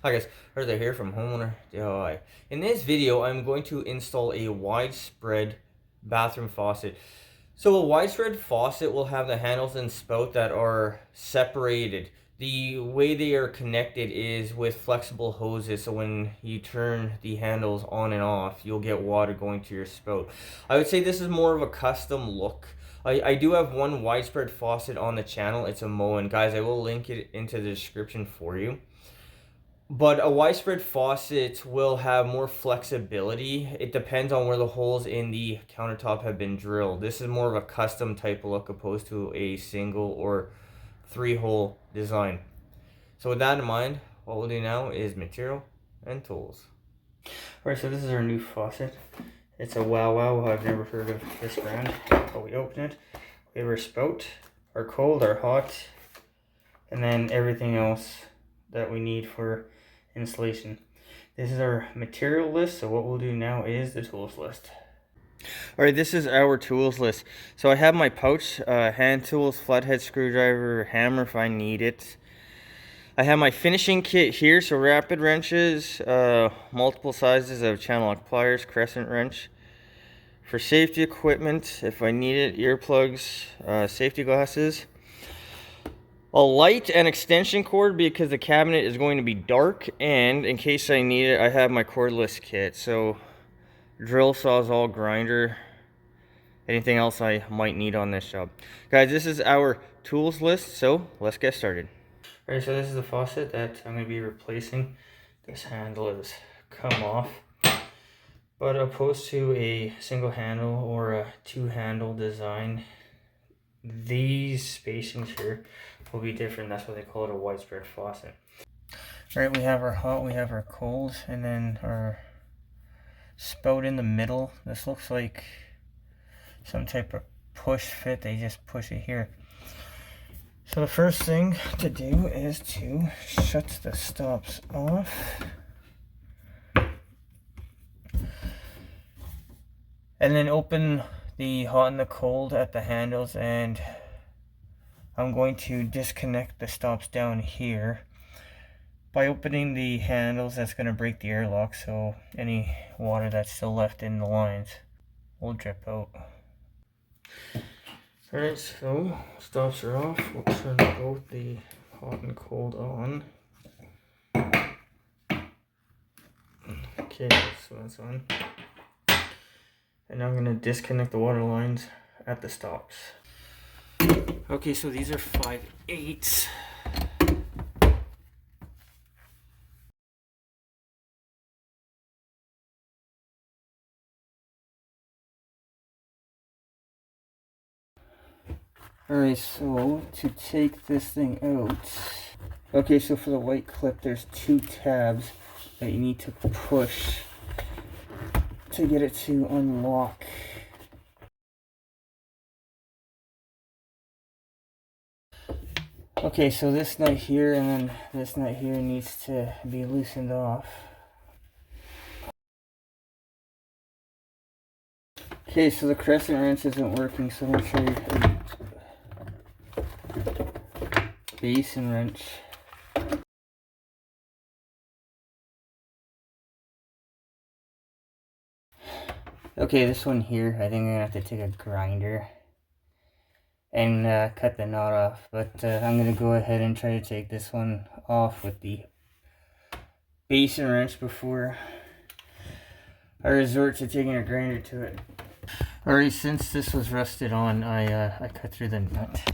Hi guys, Arthur here from Homeowner DIY. In this video, I'm going to install a widespread bathroom faucet. So a widespread faucet will have the handles and spout that are separated. The way they are connected is with flexible hoses, so when you turn the handles on and off, you'll get water going to your spout. I would say this is more of a custom look. I do have one widespread faucet on the channel. It's a Moen. Guys, I will link it into the description for you. But a widespread faucet will have more flexibility. It depends on where the holes in the countertop have been drilled. This is more of a custom type look opposed to a single or 3-hole design. So with that in mind, what we'll do now is material and tools. Alright, so this is our new faucet. It's a Wowow. I've never heard of this brand. But we open it. We have our spout, our cold, our hot, and then everything else that we need for installation. This is our material list, so what we'll do now is the tools list. Alright, this is our tools list. So I have my pouch, hand tools, flathead screwdriver, hammer if I need it. I have my finishing kit here, so rapid wrenches, multiple sizes of channel lock pliers, crescent wrench. For safety equipment, if I need it, earplugs, safety glasses. A light and extension cord because the cabinet is going to be dark, and in case I need it, I have my cordless kit. So drill, sawzall, grinder, anything else I might need on this job. Guys, this is our tools list, so let's get started. Alright, so this is the faucet that I'm going to be replacing. This handle has come off. But opposed to a single handle or a 2-handle design, these spacings here will be different. That's why they call it a widespread faucet. Alright, we have our hot, we have our cold, and then our spout in the middle. This looks like some type of push fit. They just push it here. So the first thing to do is to shut the stops off. And then open the hot and the cold at the handles, and I'm going to disconnect the stops down here. By opening the handles, that's going to break the airlock, so any water that's still left in the lines will drip out. Alright, so stops are off. We'll turn both the hot and cold on. Okay, so that's on. And now I'm going to disconnect the water lines at the stops. Okay, so these are 5/8. Alright, so to take this thing out. Okay, so for the white clip, there's 2 tabs that you need to push to get it to unlock. Okay, so this nut here and then this nut here needs to be loosened off. Okay, so the crescent wrench isn't working, so make sure you base and wrench. Okay, this one here, I think I'm gonna have to take a grinder and cut the knot off, but I'm gonna go ahead and try to take this one off with the base and wrench before I resort to taking a grinder to it. Alright, since this was rusted on, I cut through the nut.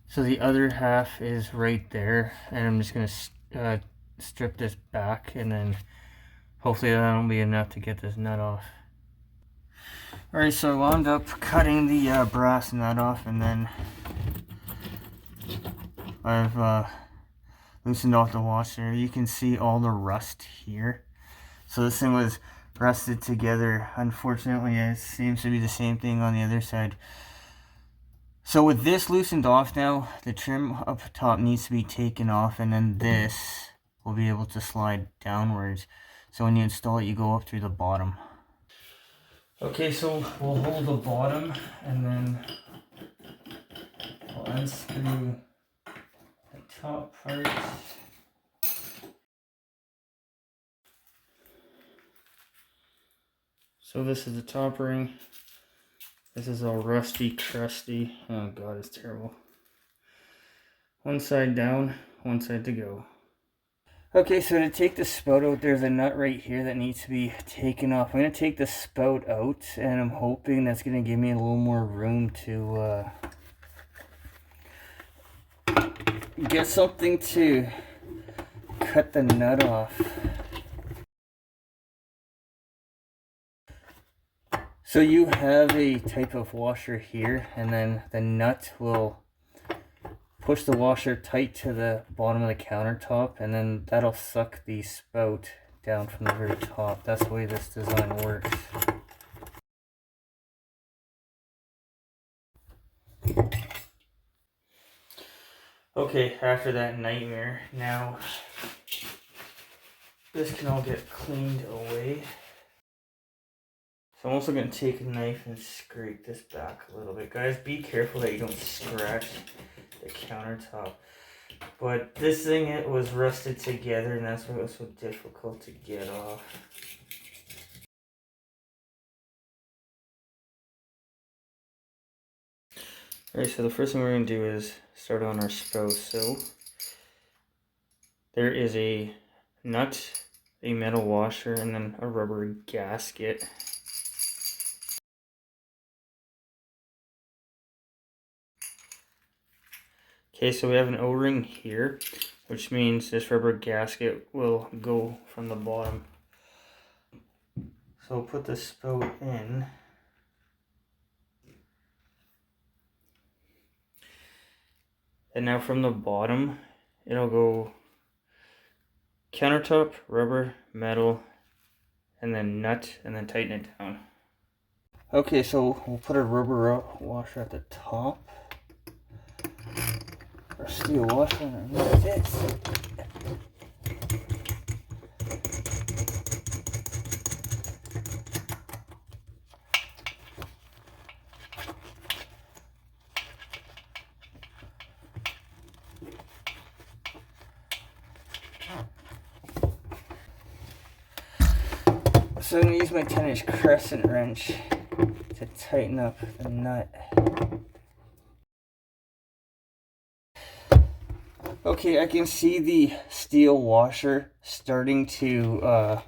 So the other half is right there, and I'm just gonna strip this back, and then hopefully that'll be enough to get this nut off. Alright, so I wound up cutting the brass nut off, and then I've loosened off the washer. You can see all the rust here. So this thing was rusted together. Unfortunately, it seems to be the same thing on the other side. So with this loosened off now, the trim up top needs to be taken off, and then this will be able to slide downwards. So when you install it, you go up through the bottom. Okay, so we'll hold the bottom, and then I'll unscrew the top part. So this is the top ring. This is all rusty, crusty. Oh god, it's terrible. One side down, one side to go. Okay, so to take the spout out, there's a nut right here that needs to be taken off. I'm going to take the spout out, and I'm hoping that's going to give me a little more room to get something to cut the nut off. So you have a type of washer here, and then the nut will push the washer tight to the bottom of the countertop, and then that'll suck the spout down from the very top. That's the way this design works. Okay, after that nightmare, now this can all get cleaned away. So I'm also going to take a knife and scrape this back a little bit. Guys, be careful that you don't scratch the countertop. But this thing, it was rusted together, and that's why it was so difficult to get off. Alright, so the first thing we're going to do is start on our spout. So there is a nut, a metal washer, and then a rubber gasket. Okay, so we have an O-ring here, which means this rubber gasket will go from the bottom. So we'll put the spout in. And now from the bottom, it'll go countertop, rubber, metal, and then nut, and then tighten it down. Okay, so we'll put a rubber washer at the top. Or steel washer underneath this. So I'm going to use my 10-inch crescent wrench to tighten up the nut. Okay, I can see the steel washer starting to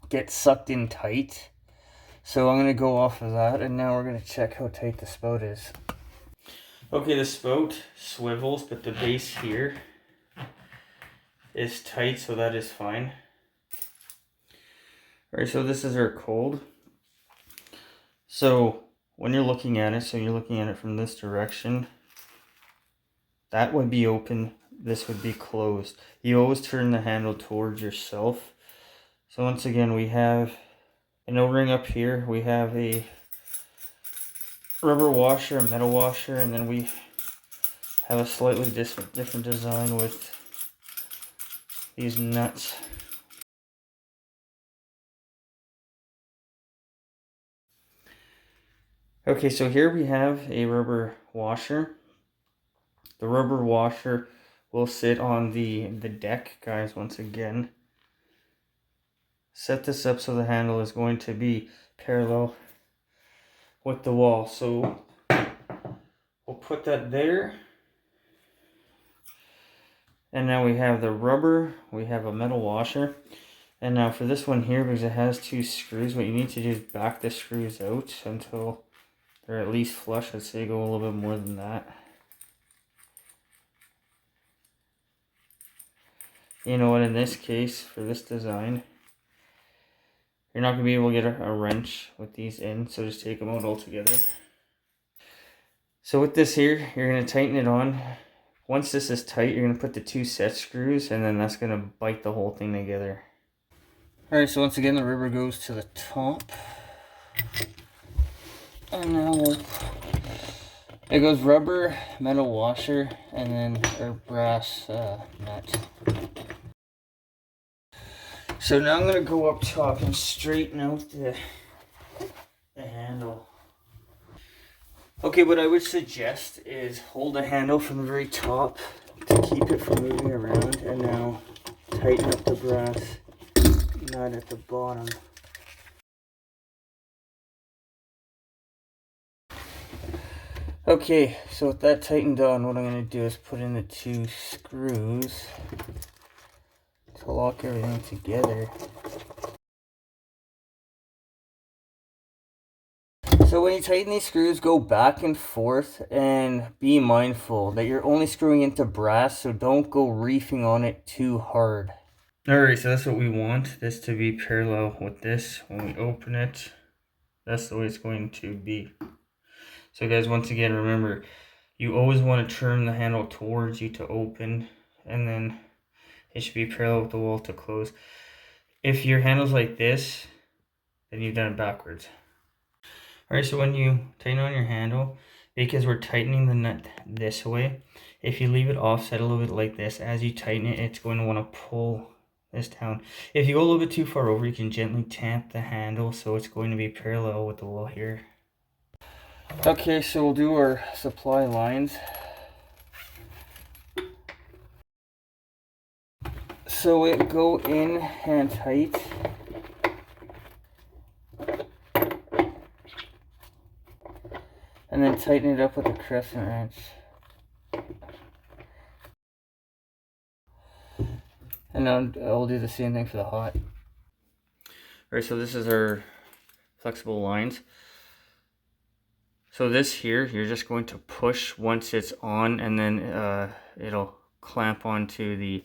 get sucked in tight. So I'm going to go off of that, and now we're going to check how tight the spout is. Okay, the spout swivels, but the base here is tight, so that is fine. Alright, so this is our cold. So when you're looking at it, so you're looking at it from this direction, that would be open, this would be closed. You always turn the handle towards yourself. So once again, we have an O-ring up here, we have a rubber washer, a metal washer, and then we have a slightly different design with these nuts. Okay, so here we have a rubber washer. The rubber washer will sit on the deck, guys, once again. Set this up so the handle is going to be parallel with the wall. So we'll put that there. And now we have the rubber, we have a metal washer. And now for this one here, because it has 2 screws, what you need to do is back the screws out until they're at least flush. I'd say go a little bit more than that. You know what, in this case, for this design, you're not going to be able to get a wrench with these in, so just take them out altogether. So with this here, you're going to tighten it on. Once this is tight, you're going to put the 2 set screws, and then that's going to bite the whole thing together. Alright, so once again, the rubber goes to the top. And now it goes rubber, metal washer, and then our brass nut. So now I'm going to go up top and straighten out the handle. Okay, what I would suggest is hold the handle from the very top to keep it from moving around, and now tighten up the brass nut at the bottom. Okay, so with that tightened on, what I'm going to do is put in the 2 screws to lock everything together. So when you tighten these screws, go back and forth and be mindful that you're only screwing into brass, so don't go reefing on it too hard. Alright, so that's what we want, this to be parallel with this. When we open it, that's the way it's going to be. So guys, once again, remember, you always want to turn the handle towards you to open, and then it should be parallel with the wall to close. If your handle's like this, then you've done it backwards. Alright, so when you tighten on your handle, because we're tightening the nut this way, if you leave it offset a little bit like this, as you tighten it, it's going to want to pull this down. If you go a little bit too far over, you can gently tamp the handle so it's going to be parallel with the wall here. Okay, so we'll do our supply lines. So it go in hand tight. And then tighten it up with a crescent wrench. And now I'll do the same thing for the hot. Alright, so this is our flexible lines. So this here, you're just going to push once it's on, and then it'll clamp onto the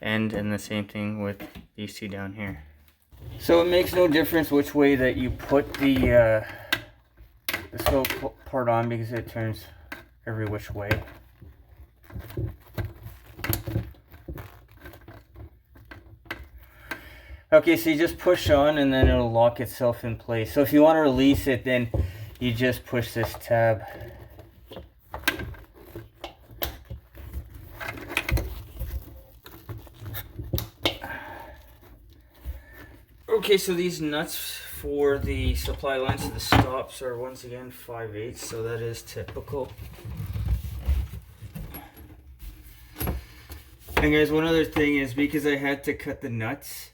end, and the same thing with these 2 down here. So it makes no difference which way that you put the silk part on, because it turns every which way. Okay, so you just push on and then it'll lock itself in place. So if you want to release it, then you just push this tab. Okay, so these nuts for the supply lines to the stops are once again 5/8, so that is typical. And guys, one other thing is, because I had to cut the nuts,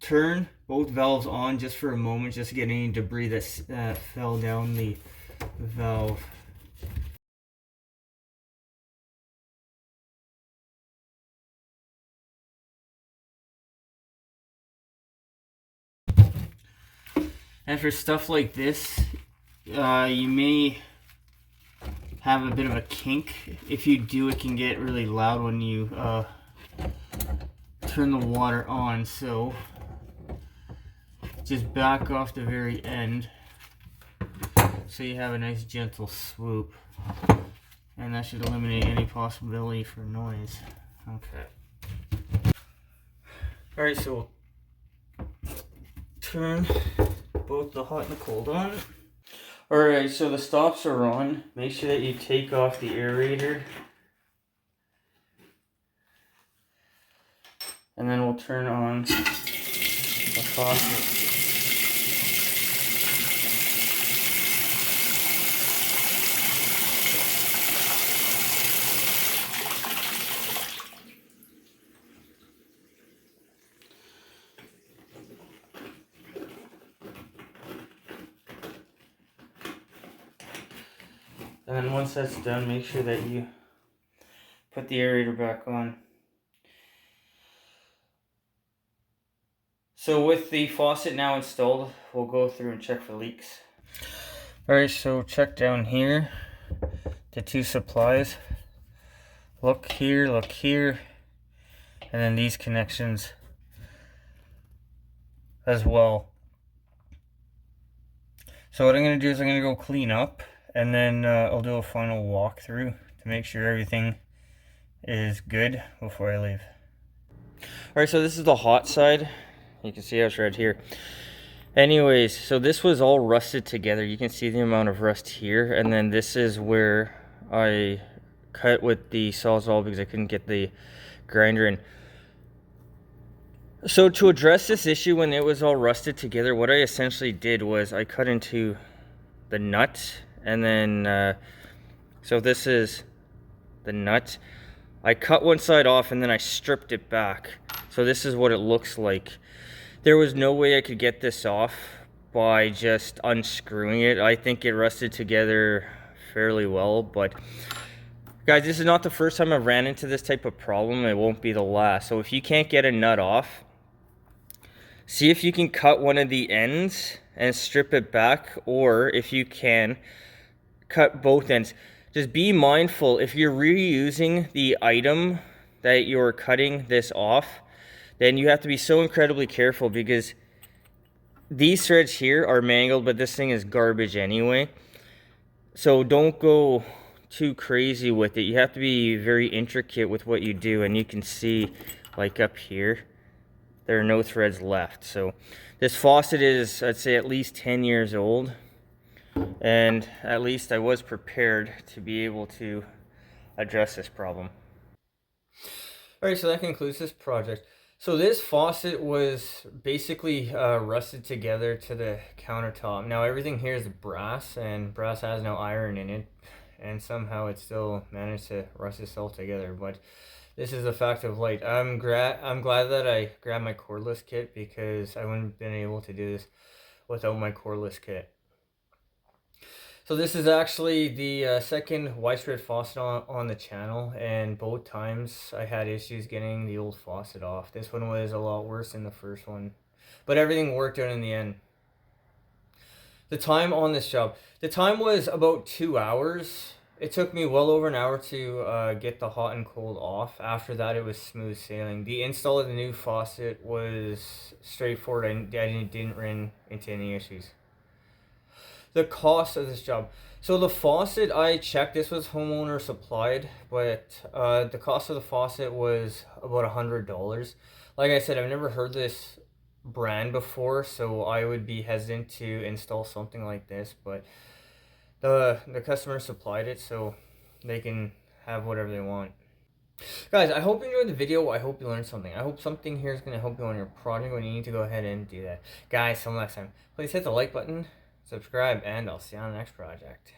turn both valves on just for a moment, just to get any debris that fell down the valve. And for stuff like this, you may have a bit of a kink. If you do, it can get really loud when you turn the water on. So just back off the very end so you have a nice gentle swoop, and that should eliminate any possibility for noise. Okay. Alright, so turn both the hot and the cold on. Alright, so the stops are on. Make sure that you take off the aerator. And then we'll turn on the faucet. And then once that's done, make sure that you put the aerator back on. So with the faucet now installed, we'll go through and check for leaks. Alright, so check down here, the 2 supplies. Look here, and then these connections as well. So what I'm going to do is I'm going to go clean up, and then I'll do a final walkthrough to make sure everything is good before I leave. Alright, so this is the hot side. You can see how it's right here. Anyways, so this was all rusted together. You can see the amount of rust here, and then this is where I cut with the Sawzall because I couldn't get the grinder in. So to address this issue when it was all rusted together, what I essentially did was I cut into the nut, and then so this is the nut. I cut one side off and then I stripped it back. So this is what it looks like. There was no way I could get this off by just unscrewing it. I think it rusted together fairly well, but guys, this is not the first time I've ran into this type of problem. It won't be the last. So if you can't get a nut off, see if you can cut one of the ends and strip it back, or if you can, cut both ends. Just be mindful, if you're reusing the item that you're cutting this off, then you have to be so incredibly careful, because these threads here are mangled, but this thing is garbage anyway. So don't go too crazy with it. You have to be very intricate with what you do, and you can see, like up here, there are no threads left. So this faucet is, I'd say, at least 10 years old, and at least I was prepared to be able to address this problem. Alright, so that concludes this project. So this faucet was basically rusted together to the countertop. Now everything here is brass, and brass has no iron in it, and somehow it still managed to rust itself together. But this is a fact of life. I'm glad that I grabbed my cordless kit, because I wouldn't have been able to do this without my cordless kit. So this is actually the second widespread faucet on the channel, and both times I had issues getting the old faucet off. This one was a lot worse than the first one, but everything worked out in the end. The time on this job, the time was about 2 hours. It took me well over an hour to get the hot and cold off. After that, it was smooth sailing. The install of the new faucet was straightforward. I didn't run into any issues. The cost of this job. So the faucet, I checked, this was homeowner supplied, but the cost of the faucet was about $100. Like I said, I've never heard this brand before, so I would be hesitant to install something like this, but the customer supplied it, so they can have whatever they want. Guys, I hope you enjoyed the video. I hope you learned something. I hope something here is going to help you on your project when you need to go ahead and do that. Guys, till next time, please hit the like button, subscribe, and I'll see you on the next project.